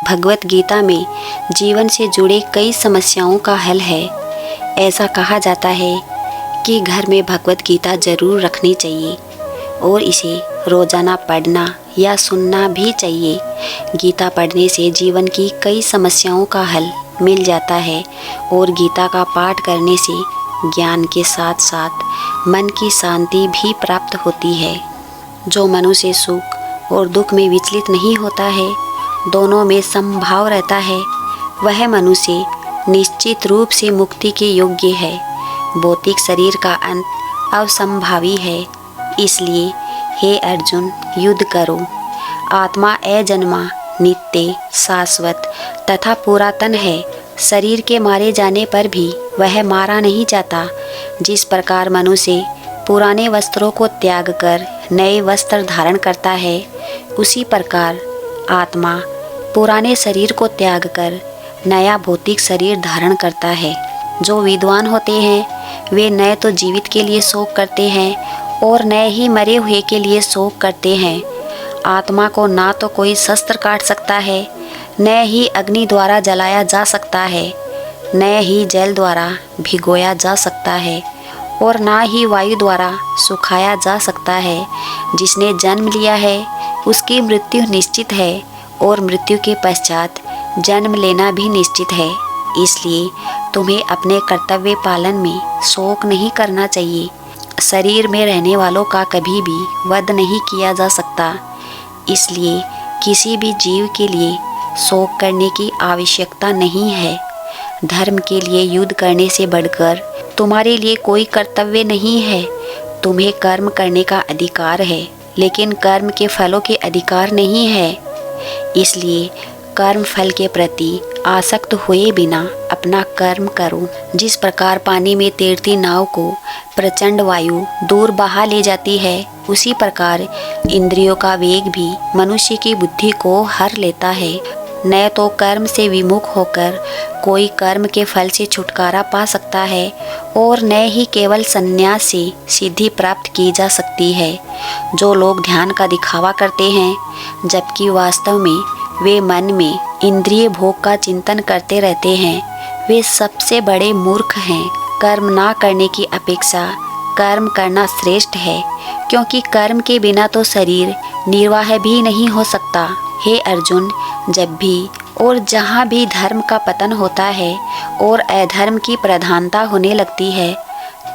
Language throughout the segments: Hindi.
भगवत गीता में जीवन से जुड़े कई समस्याओं का हल है। ऐसा कहा जाता है कि घर में भगवत गीता जरूर रखनी चाहिए और इसे रोज़ाना पढ़ना या सुनना भी चाहिए। गीता पढ़ने से जीवन की कई समस्याओं का हल मिल जाता है और गीता का पाठ करने से ज्ञान के साथ साथ मन की शांति भी प्राप्त होती है। जो मनुष्य सुख और दुख में विचलित नहीं होता है, दोनों में समभाव रहता है, वह मनुष्य निश्चित रूप से मुक्ति के योग्य है। भौतिक शरीर का अंत असंभावी है, इसलिए हे अर्जुन युद्ध करो। आत्मा अजन्मा, नित्य, शाश्वत तथा पुरातन है। शरीर के मारे जाने पर भी वह मारा नहीं जाता। जिस प्रकार मनुष्य पुराने वस्त्रों को त्याग कर नए वस्त्र धारण करता है, उसी प्रकार आत्मा पुराने शरीर को त्याग कर नया भौतिक शरीर धारण करता है। जो विद्वान होते हैं वे न तो जीवित के लिए शोक करते हैं और न ही मरे हुए के लिए शोक करते हैं। आत्मा को ना तो कोई शस्त्र काट सकता है, न ही अग्नि द्वारा जलाया जा सकता है, न ही जल द्वारा भिगोया जा सकता है और ना ही वायु द्वारा सुखाया जा सकता है। जिसने जन्म लिया है उसकी मृत्यु निश्चित है और मृत्यु के पश्चात जन्म लेना भी निश्चित है। इसलिए तुम्हें अपने कर्तव्य पालन में शोक नहीं करना चाहिए। शरीर में रहने वालों का कभी भी वध नहीं किया जा सकता, इसलिए किसी भी जीव के लिए शोक करने की आवश्यकता नहीं है। धर्म के लिए युद्ध करने से बढ़कर तुम्हारे लिए कोई कर्तव्य नहीं है। तुम्हें कर्म करने का अधिकार है, लेकिन कर्म के फलों के अधिकार नहीं है। इसलिए कर्म फल के प्रति आसक्त हुए बिना अपना कर्म करो। जिस प्रकार पानी में तैरती नाव को प्रचंड वायु दूर बहा ले जाती है, उसी प्रकार इंद्रियों का वेग भी मनुष्य की बुद्धि को हर लेता है। न तो कर्म से विमुख होकर कोई कर्म के फल से छुटकारा पा सकता है और न ही केवल संन्यास से सिद्धि प्राप्त की जा सकती है। जो लोग ध्यान का दिखावा करते हैं, जबकि वास्तव में वे मन में इंद्रिय भोग का चिंतन करते रहते हैं, वे सबसे बड़े मूर्ख हैं। कर्म ना करने की अपेक्षा कर्म करना श्रेष्ठ है, क्योंकि कर्म के बिना तो शरीर निर्वाह भी नहीं हो सकता। हे अर्जुन, जब भी और जहाँ भी धर्म का पतन होता है और अधर्म की प्रधानता होने लगती है,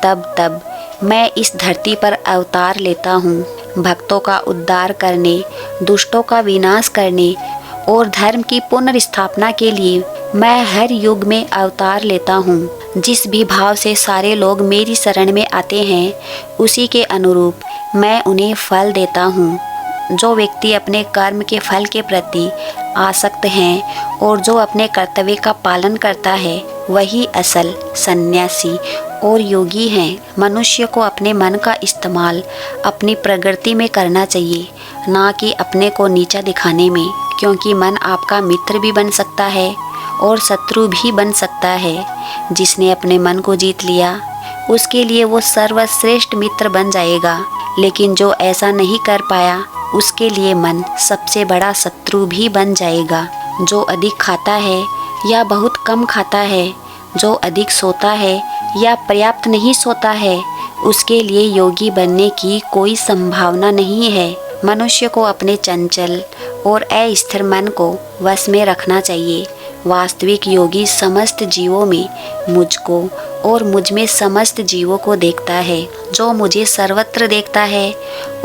तब तब मैं इस धरती पर अवतार लेता हूँ। भक्तों का उद्धार करने, दुष्टों का विनाश करने और धर्म की पुनर्स्थापना के लिए मैं हर युग में अवतार लेता हूँ। जिस भी भाव से सारे लोग मेरी शरण में आते हैं, उसी के अनुरूप मैं उन्हें फल देता हूँ। जो व्यक्ति अपने कर्म के फल के प्रति आसक्त हैं और जो अपने कर्तव्य का पालन करता है, वही असल सन्यासी और योगी हैं। मनुष्य को अपने मन का इस्तेमाल अपनी प्रगति में करना चाहिए, ना कि अपने को नीचा दिखाने में, क्योंकि मन आपका मित्र भी बन सकता है और शत्रु भी बन सकता है। जिसने अपने मन को जीत लिया, उसके लिए वो सर्वश्रेष्ठ मित्र बन जाएगा, लेकिन जो ऐसा नहीं कर पाया, उसके लिए मन सबसे बड़ा शत्रु भी बन जाएगा। जो अधिक खाता है या बहुत कम खाता है, जो अधिक सोता है या पर्याप्त नहीं सोता है, उसके लिए योगी बनने की कोई संभावना नहीं है। मनुष्य को अपने चंचल और अस्थिर मन को वश में रखना चाहिए। वास्तविक योगी समस्त जीवों में मुझको और मुझ में समस्त जीवों को देखता है। जो मुझे सर्वत्र देखता है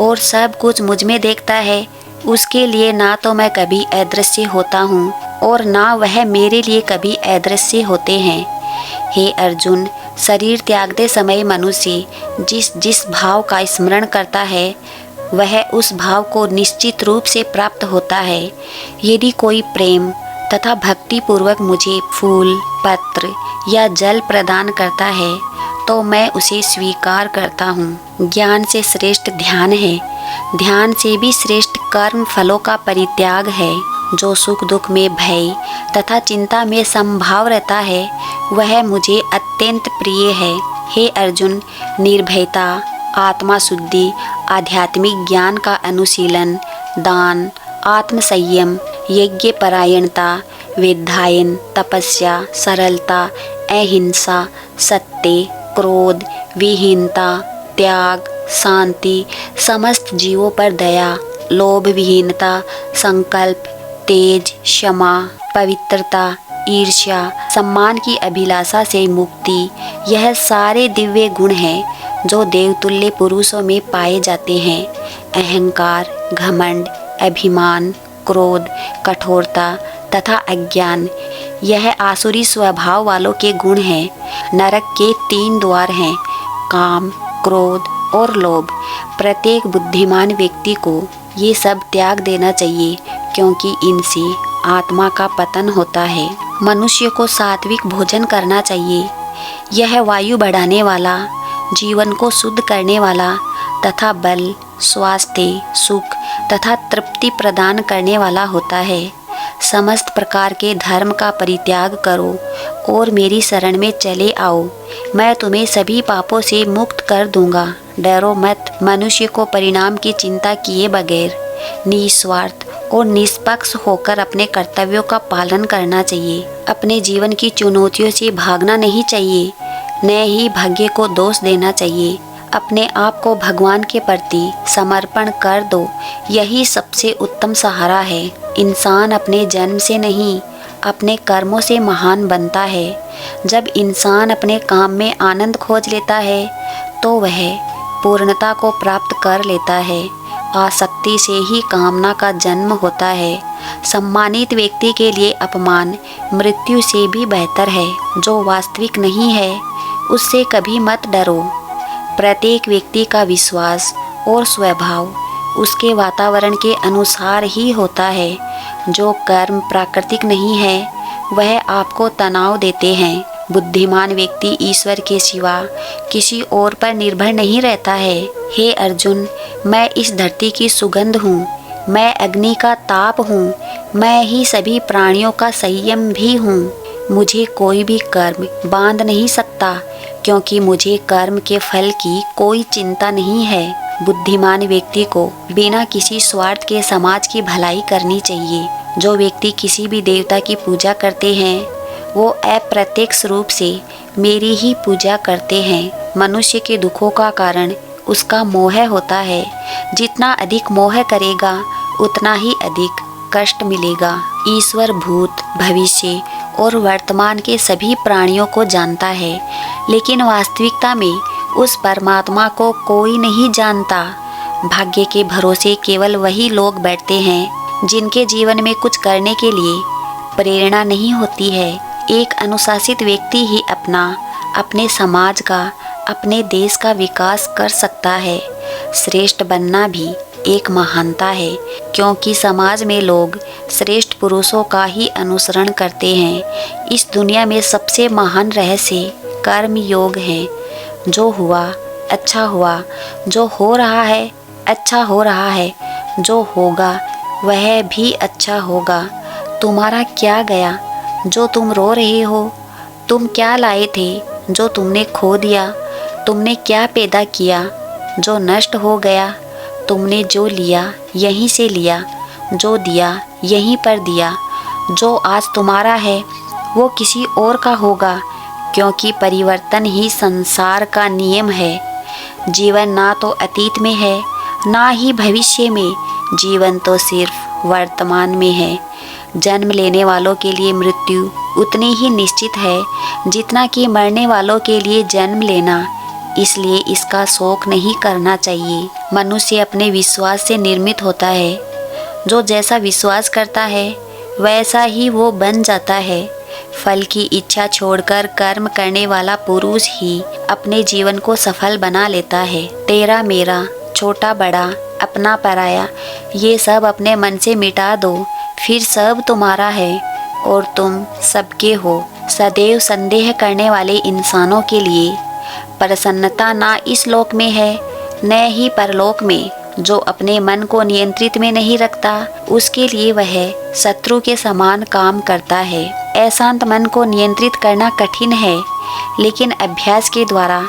और सब कुछ मुझ में देखता है, उसके लिए ना तो मैं कभी अदृश्य होता हूँ और ना वह मेरे लिए कभी अदृश्य होते हैं। हे अर्जुन, शरीर त्यागते समय मनुष्य जिस जिस भाव का स्मरण करता है, वह उस भाव को निश्चित रूप से प्राप्त होता है। यदि कोई प्रेम तथा भक्ति पूर्वक मुझे फूल, पत्र या जल प्रदान करता है, तो मैं उसे स्वीकार करता हूँ। ज्ञान से श्रेष्ठ ध्यान है, ध्यान से भी श्रेष्ठ कर्म फलों का परित्याग है। जो सुख दुख में भय तथा चिंता में समभाव रहता है, वह मुझे अत्यंत प्रिय है। हे अर्जुन, निर्भयता, आत्मा शुद्धि, आध्यात्मिक ज्ञान का अनुशीलन, दान, आत्म संयम, यज्ञ परायणता, विद्यायन, तपस्या, सरलता, अहिंसा, सत्य, क्रोध, विहीनता, त्याग, शांति, समस्त जीवों पर दया, लोभ विहीनता, संकल्प, तेज, क्षमा, पवित्रता, ईर्ष्या, सम्मान की अभिलाषा से मुक्ति, यह सारे दिव्य गुण हैं जो देवतुल्य पुरुषों में पाए जाते हैं। अहंकार, घमंड, अभिमान, क्रोध, कठोरता तथा अज्ञान, यह आसुरी स्वभाव वालों के गुण हैं। नरक के 3 द्वार हैं, काम, क्रोध और लोभ। प्रत्येक बुद्धिमान व्यक्ति को ये सब त्याग देना चाहिए, क्योंकि इनसे आत्मा का पतन होता है। मनुष्य को सात्विक भोजन करना चाहिए। यह वायु बढ़ाने वाला, जीवन को शुद्ध करने वाला तथा बल, स्वास्थ्य, सुख तथा तृप्ति प्रदान करने वाला होता है। समस्त प्रकार के धर्म का परित्याग करो और मेरी शरण में चले आओ। मैं तुम्हें सभी पापों से मुक्त कर दूंगा। डरो मत। मनुष्य को परिणाम की चिंता किए बगैर निस्वार्थ और निष्पक्ष होकर अपने कर्तव्यों का पालन करना चाहिए। अपने जीवन की चुनौतियों से भागना नहीं चाहिए, न ही भाग्य को दोष देना चाहिए। अपने आप को भगवान के प्रति समर्पण कर दो, यही सबसे उत्तम सहारा है। इंसान अपने जन्म से नहीं, अपने कर्मों से महान बनता है। जब इंसान अपने काम में आनंद खोज लेता है तो वह पूर्णता को प्राप्त कर लेता है। आसक्ति से ही कामना का जन्म होता है। सम्मानित व्यक्ति के लिए अपमान मृत्यु से भी बेहतर है। जो वास्तविक नहीं है उससे कभी मत डरो। प्रत्येक व्यक्ति का विश्वास और स्वभाव उसके वातावरण के अनुसार ही होता है। जो कर्म प्राकृतिक नहीं है वह आपको तनाव देते हैं। बुद्धिमान व्यक्ति ईश्वर के सिवा किसी और पर निर्भर नहीं रहता है। हे अर्जुन, मैं इस धरती की सुगंध हूँ, मैं अग्नि का ताप हूँ, मैं ही सभी प्राणियों का संयम भी हूँ। मुझे कोई भी कर्म बांध नहीं सकता, क्योंकि मुझे कर्म के फल की कोई चिंता नहीं है। बुद्धिमान व्यक्ति को बिना किसी स्वार्थ के समाज की भलाई करनी चाहिए। जो व्यक्ति किसी भी देवता की पूजा करते हैं वो अप्रत्यक्ष रूप से मेरी ही पूजा करते हैं। मनुष्य के दुखों का कारण उसका मोह होता है। जितना अधिक मोह करेगा उतना ही अधिक कष्ट मिलेगा। ईश्वर भूत, भविष्य और वर्तमान के सभी प्राणियों को जानता है, लेकिन वास्तविकता में उस परमात्मा को कोई नहीं जानता। भाग्य के भरोसे केवल वही लोग बैठते हैं जिनके जीवन में कुछ करने के लिए प्रेरणा नहीं होती है। एक अनुशासित व्यक्ति ही अपने समाज का, अपने देश का विकास कर सकता है। श्रेष्ठ बनना भी एक महानता है, क्योंकि समाज में लोग श्रेष्ठ पुरुषों का ही अनुसरण करते हैं। इस दुनिया में सबसे महान रहस्य कर्म योग है। जो हुआ अच्छा हुआ, जो हो रहा है अच्छा हो रहा है, जो होगा वह भी अच्छा होगा। तुम्हारा क्या गया जो तुम रो रहे हो? तुम क्या लाए थे जो तुमने खो दिया? तुमने क्या पैदा किया जो नष्ट हो गया? तुमने जो लिया यहीं से लिया, जो दिया यहीं पर दिया। जो आज तुम्हारा है वो किसी और का होगा, क्योंकि परिवर्तन ही संसार का नियम है। जीवन ना तो अतीत में है ना ही भविष्य में, जीवन तो सिर्फ वर्तमान में है। जन्म लेने वालों के लिए मृत्यु उतनी ही निश्चित है जितना कि मरने वालों के लिए जन्म लेना, इसलिए इसका शोक नहीं करना चाहिए। मनुष्य अपने विश्वास से निर्मित होता है। जो जैसा विश्वास करता है वैसा ही वो बन जाता है। फल की इच्छा छोड़कर कर्म करने वाला पुरुष ही अपने जीवन को सफल बना लेता है। तेरा मेरा, छोटा बड़ा, अपना पराया, ये सब अपने मन से मिटा दो, फिर सब तुम्हारा है और तुम सबके हो। सदैव संदेह करने वाले इंसानों के लिए प्रसन्नता ना इस लोक में है न ही परलोक में। जो अपने मन को नियंत्रित में नहीं रखता उसके लिए वह शत्रु के समान काम करता है। अशांत मन को नियंत्रित करना कठिन है, लेकिन अभ्यास के द्वारा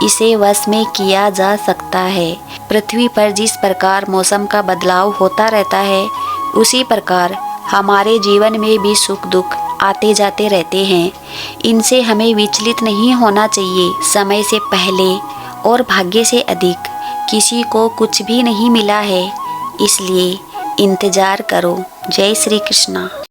इसे वश में किया जा सकता है। पृथ्वी पर जिस प्रकार मौसम का बदलाव होता रहता है, उसी प्रकार हमारे जीवन में भी सुख दुख आते जाते रहते हैं, इनसे हमें विचलित नहीं होना चाहिए। समय से पहले और भाग्य से अधिक किसी को कुछ भी नहीं मिला है, इसलिए इंतज़ार करो। जय श्री कृष्णा।